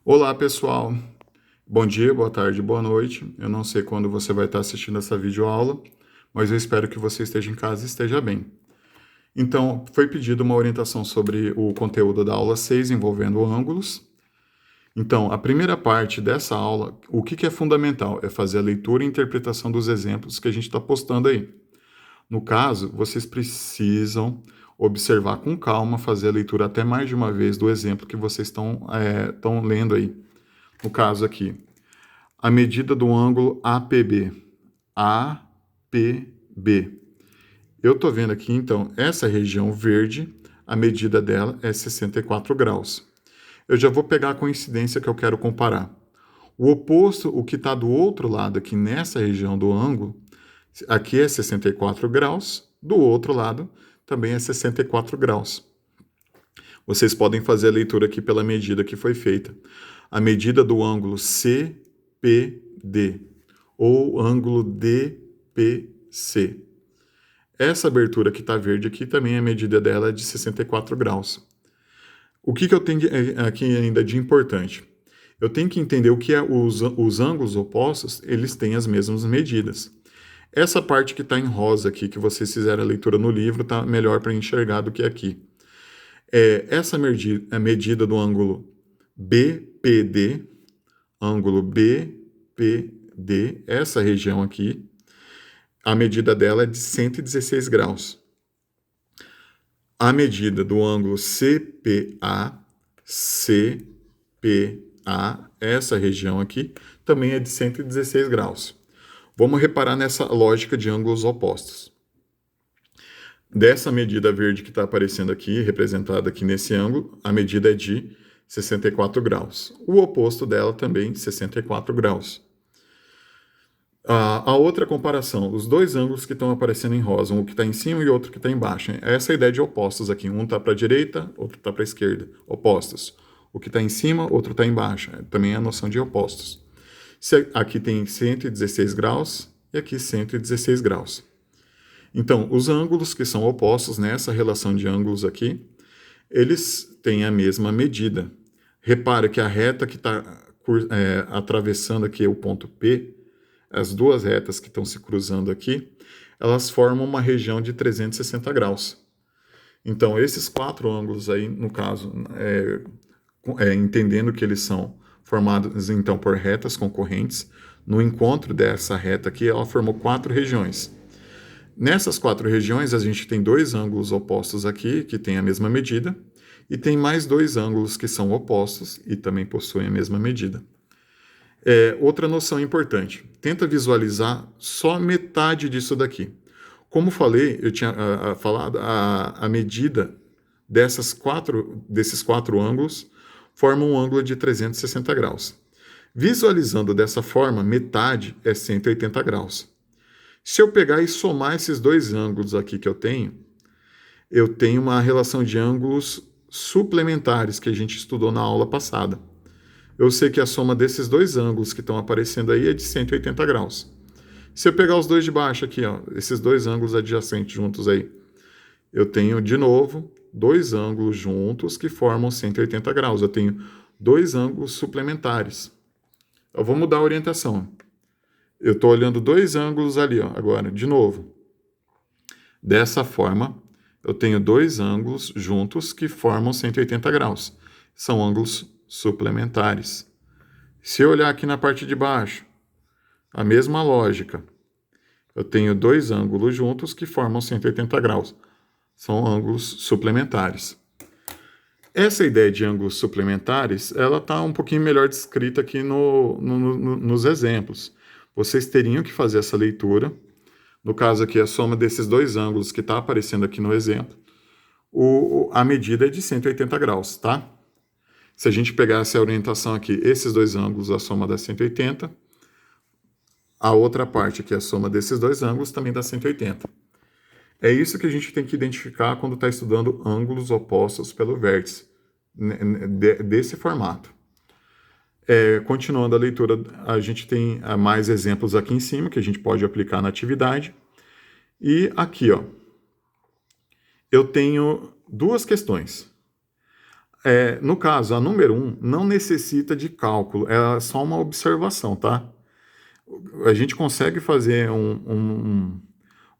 Olá, pessoal. Bom dia, boa tarde, boa noite. Eu não sei quando você vai estar assistindo essa videoaula, mas eu espero que você esteja em casa e esteja bem. Então, foi pedida uma orientação sobre o conteúdo da aula 6 envolvendo ângulos. Então, a primeira parte dessa aula, o que é fundamental? É fazer a leitura e interpretação dos exemplos que a gente está postando aí. No caso, vocês precisam observar com calma, fazer a leitura até mais de uma vez do exemplo que vocês estão lendo aí. No caso aqui, a medida do ângulo APB. APB. Eu estou vendo aqui, então, essa região verde, a medida dela é 64 graus. Eu já vou pegar a coincidência que eu quero comparar. O oposto, o que está do outro lado aqui nessa região do ângulo, aqui é 64 graus, do outro lado também é 64 graus. Vocês podem fazer a leitura aqui pela medida que foi feita. A medida do ângulo CPD ou ângulo DPC. Essa abertura que está verde aqui também a medida dela é de 64 graus. O que eu tenho aqui ainda de importante? Eu tenho que entender o que é os ângulos opostos, eles têm as mesmas medidas. Essa parte que está em rosa aqui, que vocês fizeram a leitura no livro, está melhor para enxergar do que aqui. Essa a medida do ângulo BPD, essa região aqui, a medida dela é de 116 graus. A medida do ângulo CPA, essa região aqui, também é de 116 graus. Vamos reparar nessa lógica de ângulos opostos. Dessa medida verde que está aparecendo aqui, representada aqui nesse ângulo, a medida é de 64 graus. O oposto dela também, 64 graus. A outra comparação, os dois ângulos que estão aparecendo em rosa, um que está em cima e outro que está embaixo. Essa é a ideia de opostos aqui. Um está para a direita, outro está para a esquerda. Opostos. O que está em cima, outro está embaixo. Também é a noção de opostos. Aqui tem 116 graus e aqui 116 graus. Então, os ângulos que são opostos nessa relação de ângulos aqui, eles têm a mesma medida. Repara que a reta que está atravessando aqui o ponto P, as duas retas que estão se cruzando aqui, elas formam uma região de 360 graus. Então, esses quatro ângulos aí, no caso, entendendo que eles são formados, então, por retas concorrentes, no encontro dessa reta aqui, ela formou quatro regiões. Nessas quatro regiões, a gente tem dois ângulos opostos aqui, que têm a mesma medida, e tem mais dois ângulos que são opostos e também possuem a mesma medida. Outra noção importante, tenta visualizar só metade disso daqui. Como falei, eu tinha falado, a medida desses quatro ângulos forma um ângulo de 360 graus. Visualizando dessa forma, metade é 180 graus. Se eu pegar e somar esses dois ângulos aqui que eu tenho uma relação de ângulos suplementares que a gente estudou na aula passada. Eu sei que a soma desses dois ângulos que estão aparecendo aí é de 180 graus. Se eu pegar os dois de baixo aqui, ó, esses dois ângulos adjacentes juntos aí, eu tenho, de novo, dois ângulos juntos que formam 180 graus. Eu tenho dois ângulos suplementares. Eu vou mudar a orientação. Eu estou olhando dois ângulos ali, ó, agora, de novo. Dessa forma, eu tenho dois ângulos juntos que formam 180 graus. São ângulos suplementares. Se eu olhar aqui na parte de baixo, a mesma lógica. Eu tenho dois ângulos juntos que formam 180 graus. São ângulos suplementares. Essa ideia de ângulos suplementares, ela está um pouquinho melhor descrita aqui nos exemplos. Vocês teriam que fazer essa leitura. No caso aqui, a soma desses dois ângulos que está aparecendo aqui no exemplo, a medida é de 180 graus, tá? Se a gente pegasse a orientação aqui, esses dois ângulos, a soma dá 180. A outra parte aqui, a soma desses dois ângulos, também dá 180. É isso que a gente tem que identificar quando está estudando ângulos opostos pelo vértice, desse formato. Continuando a leitura, a gente tem mais exemplos aqui em cima, que a gente pode aplicar na atividade. E aqui, ó, eu tenho duas questões. No caso, a número 1 não necessita de cálculo, é só uma observação, tá? A gente consegue fazer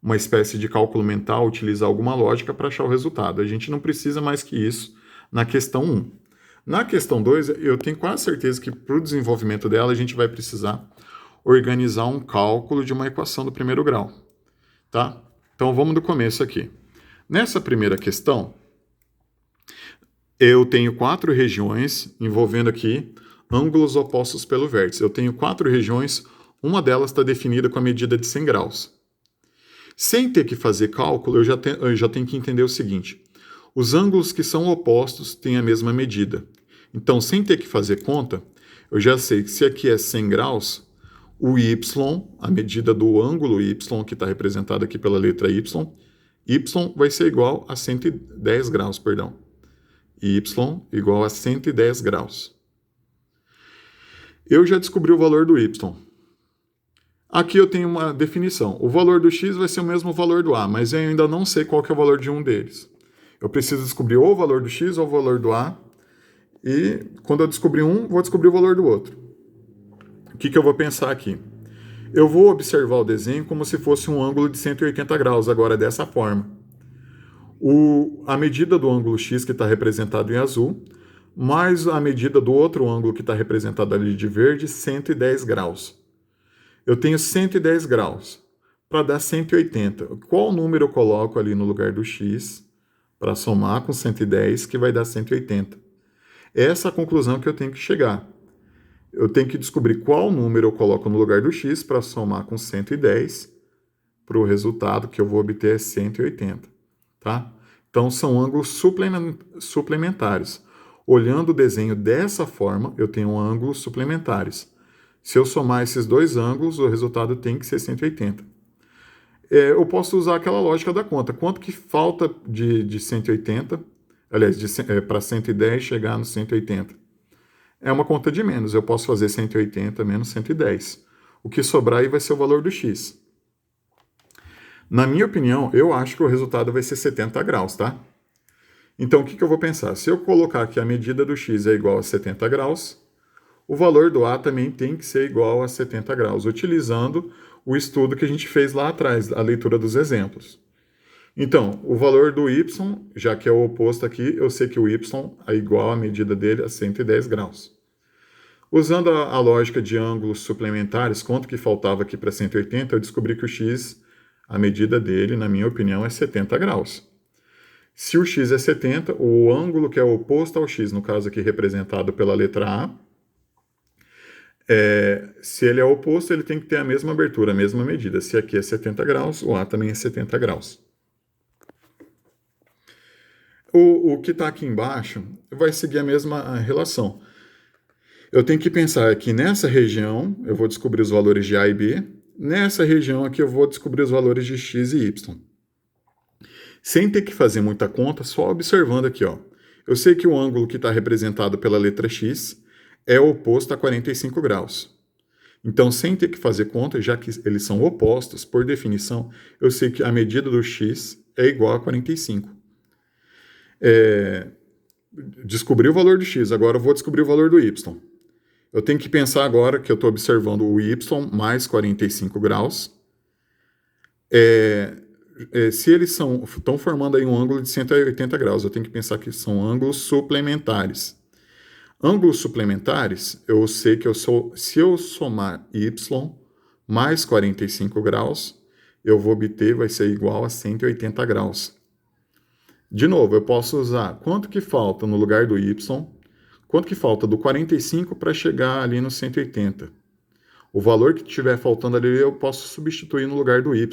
uma espécie de cálculo mental, utilizar alguma lógica para achar o resultado. A gente não precisa mais que isso na questão 1. Na questão 2, eu tenho quase certeza que para o desenvolvimento dela a gente vai precisar organizar um cálculo de uma equação do primeiro grau, tá? Então vamos do começo aqui. Nessa primeira questão, eu tenho 4 regiões envolvendo aqui ângulos opostos pelo vértice. Eu tenho 4 regiões, uma delas está definida com a medida de 100 graus. Sem ter que fazer cálculo, eu já tenho que entender o seguinte: os ângulos que são opostos têm a mesma medida. Então, sem ter que fazer conta, eu já sei que se aqui é 100 graus, o y, a medida do ângulo y, que está representado aqui pela letra y vai ser igual a 110 graus, perdão. Y igual a 110 graus. Eu já descobri o valor do y. Aqui eu tenho uma definição. O valor do x vai ser o mesmo valor do a, mas eu ainda não sei qual que é o valor de um deles. Eu preciso descobrir ou o valor do x ou o valor do a. E quando eu descobrir um, vou descobrir o valor do outro. O que eu vou pensar aqui? Eu vou observar o desenho como se fosse um ângulo de 180 graus, agora dessa forma. A medida do ângulo x, que está representado em azul, mais a medida do outro ângulo que está representado ali de verde, 110 graus. Eu tenho 110 graus. Para dar 180, qual número eu coloco ali no lugar do x para somar com 110, que vai dar 180? Essa é a conclusão que eu tenho que chegar. Eu tenho que descobrir qual número eu coloco no lugar do x para somar com 110, para o resultado que eu vou obter é 180. Tá? Então, são ângulos suplementares. Olhando o desenho dessa forma, eu tenho ângulos suplementares. Se eu somar esses dois ângulos, o resultado tem que ser 180. Eu posso usar aquela lógica da conta. Quanto que falta de 180, aliás, para 110 chegar no 180? É uma conta de menos. Eu posso fazer 180 menos 110. O que sobrar aí vai ser o valor do x. Na minha opinião, eu acho que o resultado vai ser 70 graus, tá? Então, o que eu vou pensar? Se eu colocar que a medida do x é igual a 70 graus, o valor do a também tem que ser igual a 70 graus, utilizando o estudo que a gente fez lá atrás, a leitura dos exemplos. Então, o valor do y, já que é o oposto aqui, eu sei que o y é igual à medida dele a 110 graus. Usando a lógica de ângulos suplementares, quanto que faltava aqui para 180, eu descobri que o x, a medida dele, na minha opinião, é 70 graus. Se o x é 70, o ângulo que é oposto ao x, no caso aqui representado pela letra A, se ele é oposto, ele tem que ter a mesma abertura, a mesma medida. Se aqui é 70 graus, o A também é 70 graus. O que está aqui embaixo vai seguir a mesma relação. Eu tenho que pensar que nessa região eu vou descobrir os valores de A e B. Nessa região aqui eu vou descobrir os valores de x e y. Sem ter que fazer muita conta, só observando aqui, ó. Eu sei que o ângulo que está representado pela letra x é oposto a 45 graus. Então, sem ter que fazer conta, já que eles são opostos, por definição, eu sei que a medida do x é igual a 45. Descobri o valor do x, agora eu vou descobrir o valor do y. Eu tenho que pensar agora que eu estou observando o y mais 45 graus. Se eles estão formando aí um ângulo de 180 graus, eu tenho que pensar que são ângulos suplementares. Ângulos suplementares, eu sei que se eu somar y mais 45 graus, eu vou obter, vai ser igual a 180 graus. De novo, eu posso usar quanto que falta no lugar do y, quanto que falta do 45 para chegar ali no 180. O valor que estiver faltando ali eu posso substituir no lugar do y.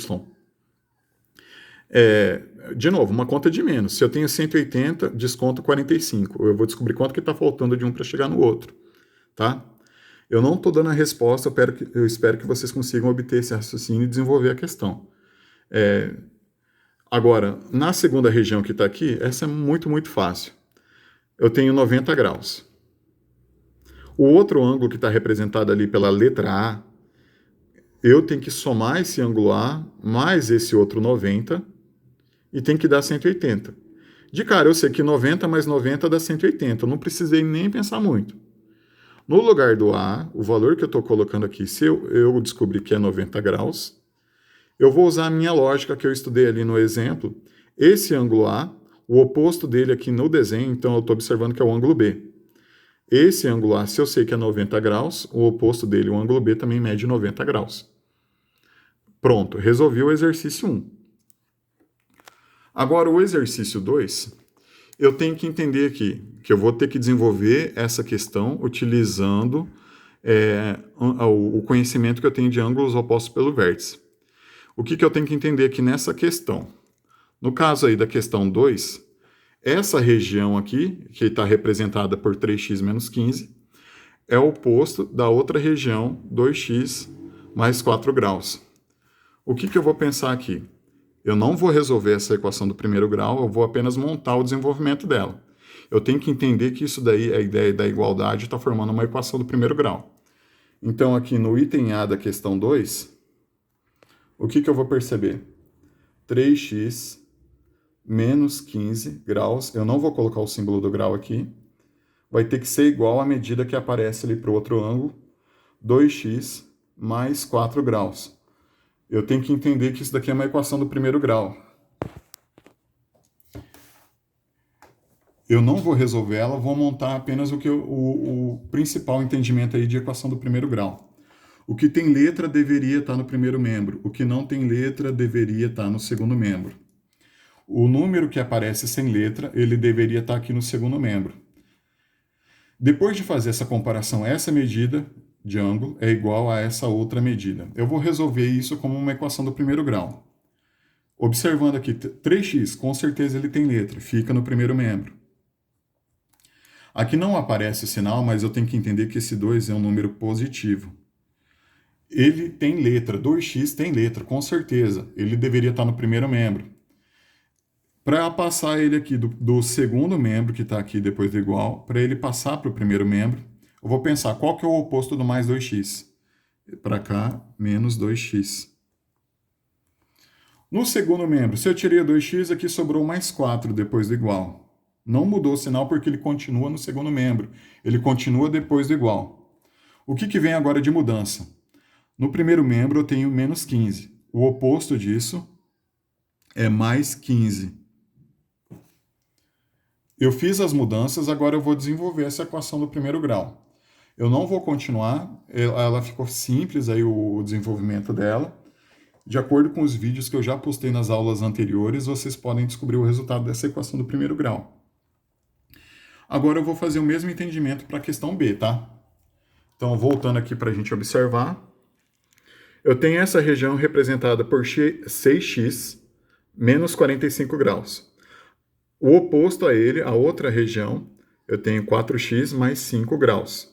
De novo, uma conta de menos. Se eu tenho 180, desconto 45. Eu vou descobrir quanto que está faltando de um para chegar no outro. Tá? Eu não estou dando a resposta, eu espero que vocês consigam obter esse raciocínio e desenvolver a questão. Agora, na segunda região que está aqui, essa é muito, muito fácil. Eu tenho 90 graus. O outro ângulo que está representado ali pela letra A, eu tenho que somar esse ângulo A mais esse outro 90 e tem que dar 180. De cara, eu sei que 90 mais 90 dá 180. Eu não precisei nem pensar muito. No lugar do A, o valor que eu estou colocando aqui, se eu descobrir que é 90 graus, eu vou usar a minha lógica que eu estudei ali no exemplo. Esse ângulo A, o oposto dele aqui no desenho, então eu estou observando que é o ângulo B. Esse ângulo A, se eu sei que é 90 graus, o oposto dele, o ângulo B, também mede 90 graus. Pronto, resolvi o exercício 1. Agora, o exercício 2, eu tenho que entender aqui que eu vou ter que desenvolver essa questão utilizando o conhecimento que eu tenho de ângulos opostos pelo vértice. O que eu tenho que entender aqui nessa questão? No caso aí da questão 2, essa região aqui, que está representada por 3x menos 15, é o oposto da outra região, 2x mais 4 graus. O que eu vou pensar aqui? Eu não vou resolver essa equação do primeiro grau, eu vou apenas montar o desenvolvimento dela. Eu tenho que entender que isso daí, a ideia da igualdade, está formando uma equação do primeiro grau. Então, aqui no item A da questão 2, o que eu vou perceber? 3x menos 15 graus, eu não vou colocar o símbolo do grau aqui, vai ter que ser igual à medida que aparece ali para o outro ângulo, 2x mais 4 graus. Eu tenho que entender que isso daqui é uma equação do primeiro grau. Eu não vou resolver ela, vou montar apenas o principal entendimento aí de equação do primeiro grau. O que tem letra deveria estar no primeiro membro, o que não tem letra deveria estar no segundo membro. O número que aparece sem letra, ele deveria estar aqui no segundo membro. Depois de fazer essa comparação, essa medida de ângulo é igual a essa outra medida. Eu vou resolver isso como uma equação do primeiro grau. Observando aqui, 3x, com certeza ele tem letra, fica no primeiro membro. Aqui não aparece o sinal, mas eu tenho que entender que esse 2 é um número positivo. Ele tem letra, 2x tem letra, com certeza. Ele deveria estar no primeiro membro. Para passar ele aqui do segundo membro, que está aqui depois do igual, para ele passar para o primeiro membro, eu vou pensar qual que é o oposto do mais 2x. Para cá, menos 2x. No segundo membro, se eu tirei o 2x, aqui sobrou mais 4 depois do igual. Não mudou o sinal porque ele continua no segundo membro. Ele continua depois do igual. O que vem agora de mudança? No primeiro membro eu tenho menos 15. O oposto disso é mais 15. Eu fiz as mudanças, agora eu vou desenvolver essa equação do primeiro grau. Eu não vou continuar, ela ficou simples aí o desenvolvimento dela. De acordo com os vídeos que eu já postei nas aulas anteriores, vocês podem descobrir o resultado dessa equação do primeiro grau. Agora eu vou fazer o mesmo entendimento para a questão B, tá? Então, voltando aqui para a gente observar, eu tenho essa região representada por 6x menos 45 graus. O oposto a ele, a outra região, eu tenho 4x mais 5 graus.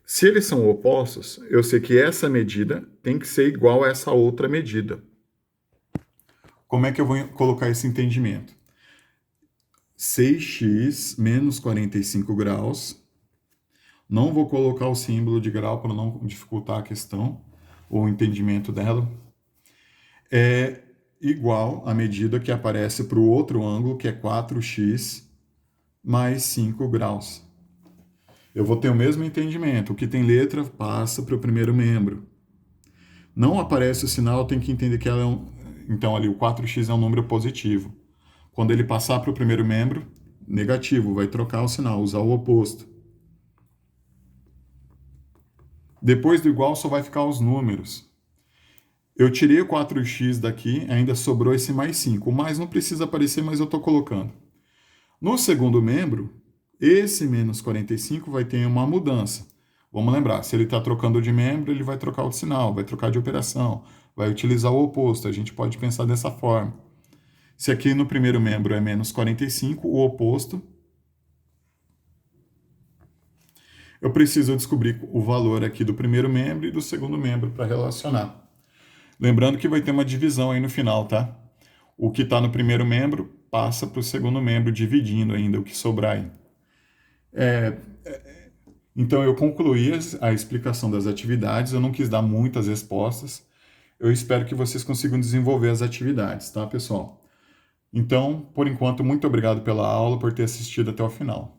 Se eles são opostos, eu sei que essa medida tem que ser igual a essa outra medida. Como é que eu vou colocar esse entendimento? 6x menos 45 graus. Não vou colocar o símbolo de grau para não dificultar a questão ou o entendimento dela. É igual à medida que aparece para o outro ângulo, que é 4x mais 5 graus. Eu vou ter o mesmo entendimento. O que tem letra passa para o primeiro membro. Não aparece o sinal, eu tenho que entender que ela é então ali o 4x é um número positivo. Quando ele passar para o primeiro membro, negativo, vai trocar o sinal, usar o oposto. Depois do igual só vai ficar os números. Eu tirei o 4x daqui, ainda sobrou esse mais 5. O mais não precisa aparecer, mas eu estou colocando. No segundo membro, esse menos 45 vai ter uma mudança. Vamos lembrar, se ele está trocando de membro, ele vai trocar o sinal, vai trocar de operação, vai utilizar o oposto. A gente pode pensar dessa forma. Se aqui no primeiro membro é menos 45, o oposto, eu preciso descobrir o valor aqui do primeiro membro e do segundo membro para relacionar. Lembrando que vai ter uma divisão aí no final, tá? O que está no primeiro membro passa para o segundo membro, dividindo ainda o que sobrar aí. Então, eu concluí a explicação das atividades, eu não quis dar muitas respostas. Eu espero que vocês consigam desenvolver as atividades, tá, pessoal? Então, por enquanto, muito obrigado pela aula, por ter assistido até o final.